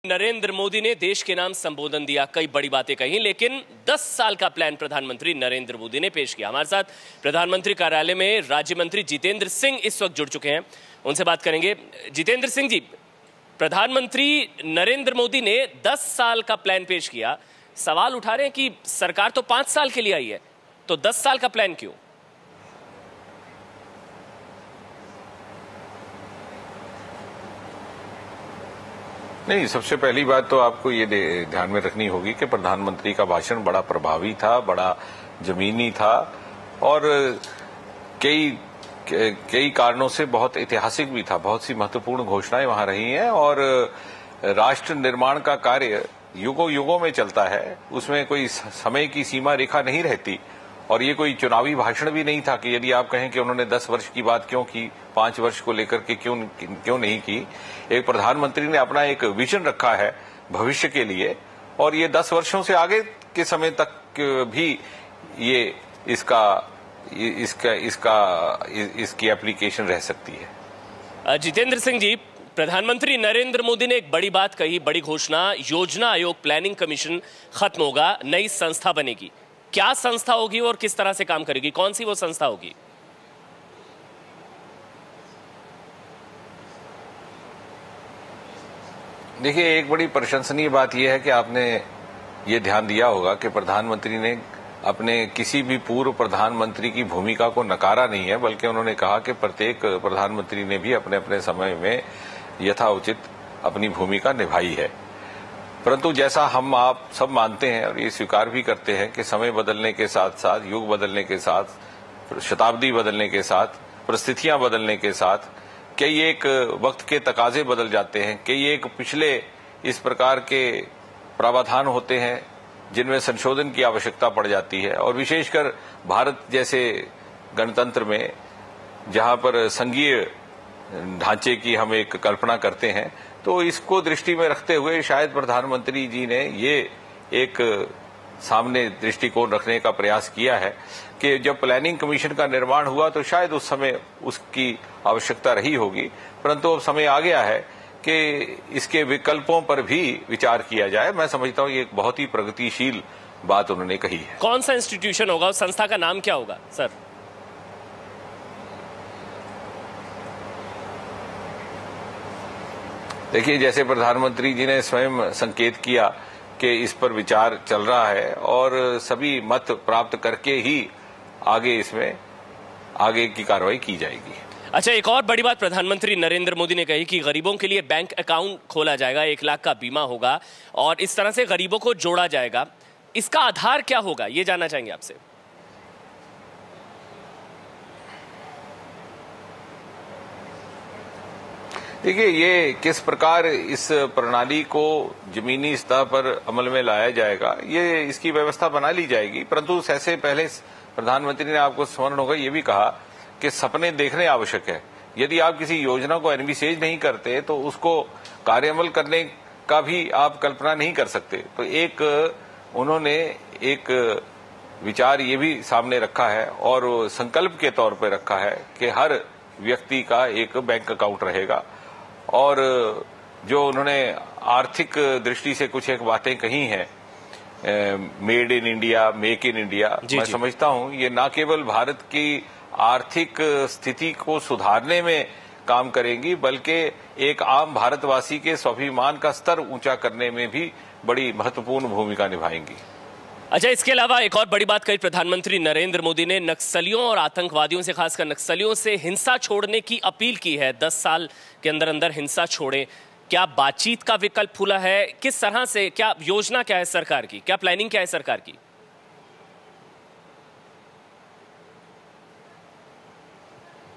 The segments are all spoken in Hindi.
नरेंद्र मोदी ने देश के नाम संबोधन दिया, कई बड़ी बातें कही, लेकिन 10 साल का प्लान प्रधानमंत्री नरेंद्र मोदी ने पेश किया। हमारे साथ प्रधानमंत्री कार्यालय में राज्य मंत्री जितेंद्र सिंह इस वक्त जुड़ चुके हैं, उनसे बात करेंगे। जितेंद्र सिंह जी, प्रधानमंत्री नरेंद्र मोदी ने 10 साल का प्लान पेश किया। सवाल उठा रहे हैं कि सरकार तो 5 साल के लिए आई है, तो 10 साल का प्लान क्यों? नहीं, सबसे पहली बात तो आपको ये ध्यान में रखनी होगी कि प्रधानमंत्री का भाषण बड़ा प्रभावी था, बड़ा जमीनी था और कई कारणों से बहुत ऐतिहासिक भी था। बहुत सी महत्वपूर्ण घोषणाएं वहां रही हैं और राष्ट्र निर्माण का कार्य युगों युगों में चलता है, उसमें कोई समय की सीमा रेखा नहीं रहती। और ये कोई चुनावी भाषण भी नहीं था कि यदि आप कहें कि उन्होंने 10 वर्ष की बात क्यों की, 5 वर्ष को लेकर के क्यों नहीं की। एक प्रधानमंत्री ने अपना एक विजन रखा है भविष्य के लिए और ये 10 वर्षों से आगे के समय तक भी ये इसकी एप्लीकेशन रह सकती है। जितेंद्र सिंह जी, प्रधानमंत्री नरेंद्र मोदी ने एक बड़ी बात कही, बड़ी घोषणा, योजना आयोग प्लानिंग कमीशन खत्म होगा, नई संस्था बनेगी। क्या संस्था होगी और किस तरह से काम करेगी? कौन सी वो संस्था होगी? देखिए, एक बड़ी प्रशंसनीय बात यह है कि आपने ये ध्यान दिया होगा कि प्रधानमंत्री ने अपने किसी भी पूर्व प्रधानमंत्री की भूमिका को नकारा नहीं है, बल्कि उन्होंने कहा कि प्रत्येक प्रधानमंत्री ने भी अपने अपने समय में यथाउचित अपनी भूमिका निभाई है। परंतु जैसा हम आप सब मानते हैं और ये स्वीकार भी करते हैं कि समय बदलने के साथ साथ, युग बदलने के साथ, शताब्दी बदलने के साथ, परिस्थितियां बदलने के साथ कई एक वक्त के तकाजे बदल जाते हैं, कई एक पिछले इस प्रकार के प्रावधान होते हैं जिनमें संशोधन की आवश्यकता पड़ जाती है। और विशेषकर भारत जैसे गणतंत्र में, जहां पर संघीय ढांचे की हम एक कल्पना करते हैं, तो इसको दृष्टि में रखते हुए शायद प्रधानमंत्री जी ने ये एक सामने दृष्टिकोण रखने का प्रयास किया है कि जब प्लानिंग कमीशन का निर्माण हुआ तो शायद उस समय उसकी आवश्यकता रही होगी, परंतु अब समय आ गया है कि इसके विकल्पों पर भी विचार किया जाए। मैं समझता हूं ये एक बहुत ही प्रगतिशील बात उन्होंने कही है। कौन सा इंस्टीट्यूशन होगा, उस संस्था का नाम क्या होगा सर? देखिए, जैसे प्रधानमंत्री जी ने स्वयं संकेत किया कि इस पर विचार चल रहा है और सभी मत प्राप्त करके ही इसमें आगे की कार्रवाई की जाएगी। अच्छा, एक और बड़ी बात प्रधानमंत्री नरेंद्र मोदी ने कही कि गरीबों के लिए बैंक अकाउंट खोला जाएगा, 1 लाख का बीमा होगा और इस तरह से गरीबों को जोड़ा जाएगा। इसका आधार क्या होगा, ये जानना चाहेंगे आपसे। देखिए, ये किस प्रकार इस प्रणाली को जमीनी स्तर पर अमल में लाया जाएगा, ये इसकी व्यवस्था बना ली जाएगी। परंतु ऐसे पहले प्रधानमंत्री ने, आपको स्मरण होगा, ये भी कहा कि सपने देखने आवश्यक है। यदि आप किसी योजना को एनविसेज नहीं करते तो उसको कार्यान्वयन करने का भी आप कल्पना नहीं कर सकते। तो उन्होंने एक विचार ये भी सामने रखा है और संकल्प के तौर पर रखा है कि हर व्यक्ति का एक बैंक अकाउंट रहेगा। और जो उन्होंने आर्थिक दृष्टि से कुछ एक बातें कही हैं, made in India, make in India, मैं समझता हूं ये न केवल भारत की आर्थिक स्थिति को सुधारने में काम करेंगी, बल्कि एक आम भारतवासी के स्वाभिमान का स्तर ऊंचा करने में भी बड़ी महत्वपूर्ण भूमिका निभाएंगी। अच्छा, इसके अलावा एक और बड़ी बात कही प्रधानमंत्री नरेंद्र मोदी ने, नक्सलियों और आतंकवादियों से, खासकर नक्सलियों से हिंसा छोड़ने की अपील की है। 10 साल के अंदर अंदर हिंसा छोड़ें। क्या बातचीत का विकल्प खुला है? किस तरह से, क्या योजना क्या है सरकार की, क्या प्लानिंग क्या है सरकार की?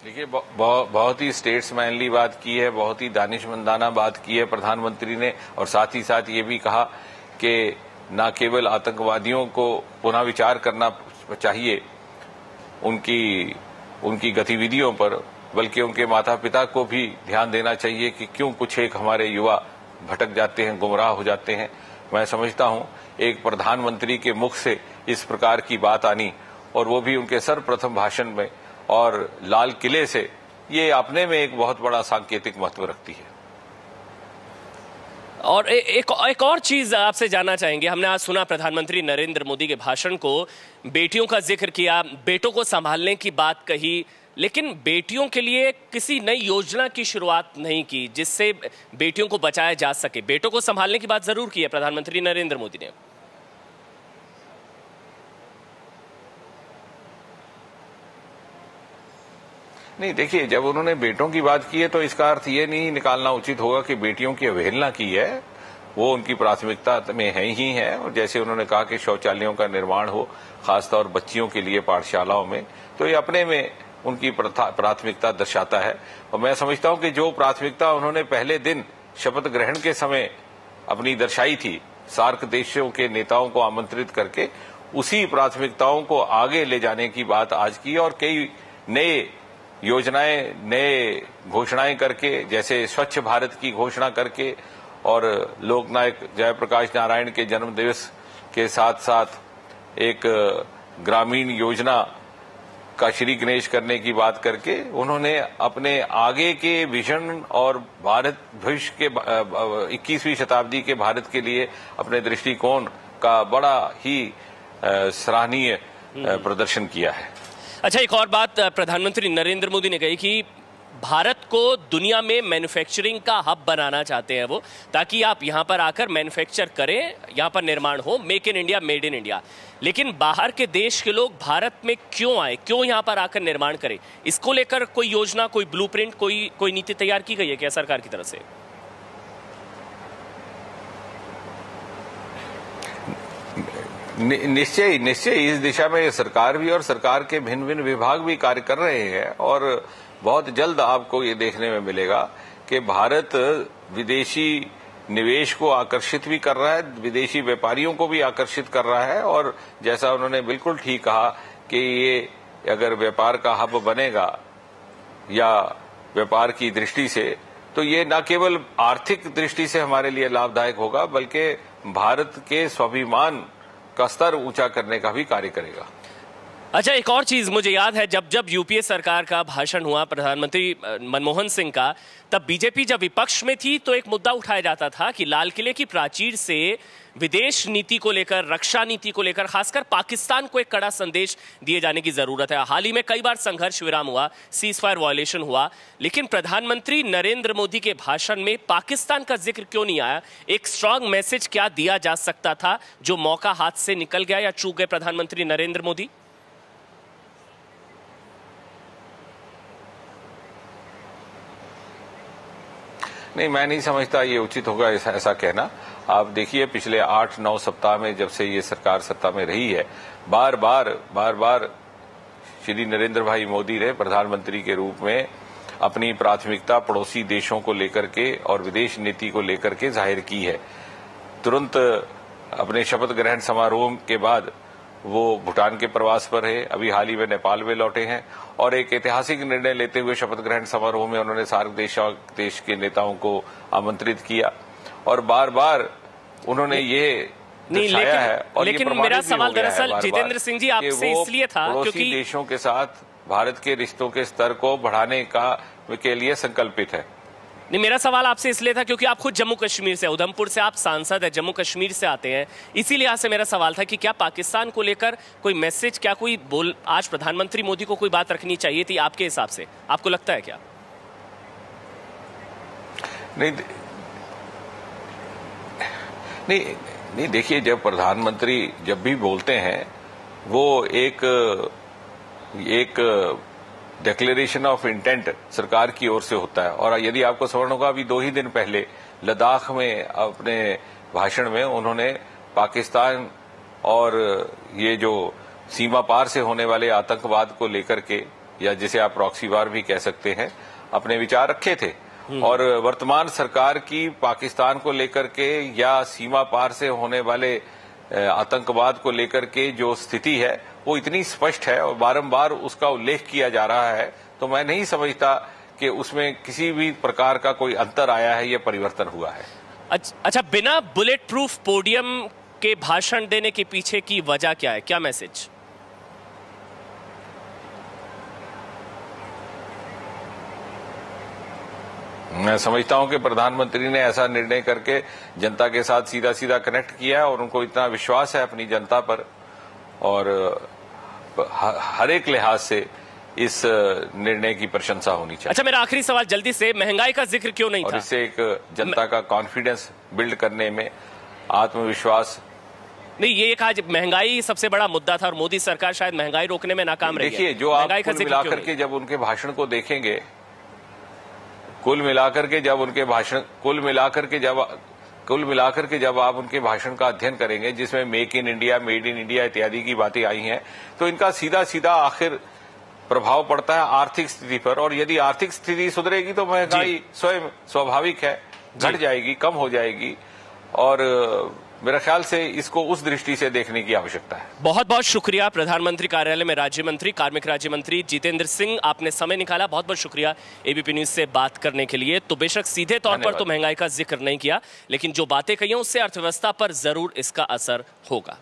देखिए, बहुत ही स्टेट्समैनली बात की है, बहुत ही दानिशमंदाना बात की है प्रधानमंत्री ने। और साथ ही साथ ये भी कहा कि न केवल आतंकवादियों को पुनः विचार करना चाहिए उनकी गतिविधियों पर, बल्कि उनके माता पिता को भी ध्यान देना चाहिए कि क्यों कुछ एक हमारे युवा भटक जाते हैं, गुमराह हो जाते हैं। मैं समझता हूं एक प्रधानमंत्री के मुख से इस प्रकार की बात आनी, और वो भी उनके सर्वप्रथम भाषण में और लाल किले से, ये अपने में एक बहुत बड़ा सांकेतिक महत्व रखती है। और एक और चीज आपसे जानना चाहेंगे। हमने आज सुना प्रधानमंत्री नरेंद्र मोदी के भाषण को, बेटियों का जिक्र किया, बेटों को संभालने की बात कही, लेकिन बेटियों के लिए किसी नई योजना की शुरुआत नहीं की जिससे बेटियों को बचाया जा सके। बेटों को संभालने की बात जरूर की है प्रधानमंत्री नरेंद्र मोदी ने। नहीं, देखिए, जब उन्होंने बेटों की बात की है तो इसका अर्थ ये नहीं निकालना उचित होगा कि बेटियों की अवहेलना की है। वो उनकी प्राथमिकता में है ही है। और जैसे उन्होंने कहा कि शौचालयों का निर्माण हो, खासतौर बच्चियों के लिए पाठशालाओं में, तो ये अपने में उनकी प्राथमिकता दर्शाता है। और मैं समझता हूं कि जो प्राथमिकता उन्होंने पहले दिन शपथ ग्रहण के समय अपनी दर्शाई थी, सार्क देशों के नेताओं को आमंत्रित करके, उसी प्राथमिकताओं को आगे ले जाने की बात आज की। और कई नए योजनाएं, नए घोषणाएं करके, जैसे स्वच्छ भारत की घोषणा करके और लोकनायक जयप्रकाश नारायण के जन्म दिवस के साथ साथ एक ग्रामीण योजना का श्री गणेश करने की बात करके उन्होंने अपने आगे के विजन और भारत भविष्य के 21वीं शताब्दी के भारत के लिए अपने दृष्टिकोण का बड़ा ही सराहनीय प्रदर्शन किया है। अच्छा, एक और बात प्रधानमंत्री नरेंद्र मोदी ने कही कि भारत को दुनिया में मैन्युफैक्चरिंग का हब बनाना चाहते हैं वो, ताकि आप यहां पर आकर मैन्युफैक्चर करें, यहां पर निर्माण हो, make in India, made in India. लेकिन बाहर के देश के लोग भारत में क्यों आए, क्यों यहां पर आकर निर्माण करें? इसको लेकर कोई योजना, कोई ब्लूप्रिंट, कोई नीति तैयार की गई है क्या सरकार की तरफ से? निश्चय इस दिशा में सरकार भी और सरकार के भिन्न भिन्न विभाग भी कार्य कर रहे हैं। और बहुत जल्द आपको ये देखने में मिलेगा कि भारत विदेशी निवेश को आकर्षित भी कर रहा है, विदेशी व्यापारियों को भी आकर्षित कर रहा है। और जैसा उन्होंने बिल्कुल ठीक कहा कि ये अगर व्यापार का हब बनेगा या व्यापार की दृष्टि से, तो ये न केवल आर्थिक दृष्टि से हमारे लिए लाभदायक होगा, बल्कि भारत के स्वाभिमान का स्तर ऊंचा करने का भी कार्य करेगा। अच्छा, एक और चीज मुझे याद है, जब यूपीए सरकार का भाषण हुआ प्रधानमंत्री मनमोहन सिंह का, तब बीजेपी जब विपक्ष में थी तो एक मुद्दा उठाया जाता था कि लाल किले की प्राचीर से विदेश नीति को लेकर, रक्षा नीति को लेकर, खासकर पाकिस्तान को एक कड़ा संदेश दिए जाने की जरूरत है। हाल ही में कई बार संघर्ष विराम हुआ, सीज फायर वायलेशन हुआ, लेकिन प्रधानमंत्री नरेंद्र मोदी के भाषण में पाकिस्तान का जिक्र क्यों नहीं आया? एक स्ट्रांग मैसेज क्या दिया जा सकता था जो मौका हाथ से निकल गया या चूक गए प्रधानमंत्री नरेंद्र मोदी? नहीं, मैं नहीं समझता ये उचित होगा ऐसा कहना। आप देखिए, पिछले 8-9 सप्ताह में जब से ये सरकार सत्ता में रही है, बार बार श्री नरेंद्र भाई मोदी ने प्रधानमंत्री के रूप में अपनी प्राथमिकता पड़ोसी देशों को लेकर के और विदेश नीति को लेकर के जाहिर की है। तुरंत अपने शपथ ग्रहण समारोह के बाद वो भूटान के प्रवास पर है, अभी हाल ही में नेपाल में लौटे हैं और एक ऐतिहासिक निर्णय लेते हुए शपथ ग्रहण समारोह में उन्होंने सार्क देश के नेताओं को आमंत्रित किया और बार बार उन्होंने ये दर्शाया है। और लेकिन मेरा सवाल दरअसल जितेंद्र सिंह जी आपसे इसलिए था क्योंकि देशों के साथ भारत के रिश्तों के स्तर को बढ़ाने के लिए संकल्पित है। नहीं, मेरा सवाल आपसे इसलिए था क्योंकि आप खुद जम्मू कश्मीर से, उधमपुर से आप सांसद है, जम्मू कश्मीर से आते हैं, इसीलिए आज से मेरा सवाल था कि क्या पाकिस्तान को लेकर कोई मैसेज, क्या कोई आज प्रधानमंत्री मोदी को कोई बात रखनी चाहिए थी आपके हिसाब से? आपको लगता है क्या? नहीं, देखिए, जब प्रधानमंत्री जब भी बोलते हैं वो एक डिक्लेरेशन ऑफ इंटेंट सरकार की ओर से होता है। और यदि आपको स्मरण होगा, अभी 2 ही दिन पहले लद्दाख में अपने भाषण में उन्होंने पाकिस्तान और ये जो सीमा पार से होने वाले आतंकवाद को लेकर के, या जिसे आप प्रॉक्सी वार भी कह सकते हैं, अपने विचार रखे थे। और वर्तमान सरकार की पाकिस्तान को लेकर के या सीमा पार से होने वाले आतंकवाद को लेकर के जो स्थिति है वो इतनी स्पष्ट है और बारंबार उसका उल्लेख किया जा रहा है, तो मैं नहीं समझता कि उसमें किसी भी प्रकार का कोई अंतर आया है या परिवर्तन हुआ है। अच्छा, बिना बुलेट प्रूफ पोडियम के भाषण देने के पीछे की वजह क्या है? क्या मैसेज? मैं समझता हूं कि प्रधानमंत्री ने ऐसा निर्णय करके जनता के साथ सीधा सीधा कनेक्ट किया है और उनको इतना विश्वास है अपनी जनता पर, और हर एक लिहाज से इस निर्णय की प्रशंसा होनी चाहिए। अच्छा, मेरा आखिरी सवाल जल्दी से, महंगाई का जिक्र क्यों नहीं था? और इससे एक जनता का कॉन्फिडेंस बिल्ड करने में, आत्मविश्वास नहीं, ये एक आज महंगाई सबसे बड़ा मुद्दा था और मोदी सरकार शायद महंगाई रोकने में नाकाम रही है। देखिए, जो आप कुल मिलाकर के जब उनके भाषण को देखेंगे, कुल मिलाकर के जब आप उनके भाषण का अध्ययन करेंगे, जिसमें make in India, made in India इत्यादि की बातें आई हैं, तो इनका सीधा सीधा आखिर प्रभाव पड़ता है आर्थिक स्थिति पर। और यदि आर्थिक स्थिति सुधरेगी तो महंगाई स्वयं स्वाभाविक है घट जाएगी, कम हो जाएगी। और मेरा ख्याल से इसको उस दृष्टि से देखने की आवश्यकता है। बहुत बहुत शुक्रिया प्रधानमंत्री कार्यालय में राज्य मंत्री, कार्मिक राज्य मंत्री जितेंद्र सिंह, आपने समय निकाला, बहुत बहुत शुक्रिया एबीपी न्यूज से बात करने के लिए। तो बेशक सीधे तौर पर तो महंगाई का जिक्र नहीं किया, लेकिन जो बातें कही हैं उससे अर्थव्यवस्था पर जरूर इसका असर होगा।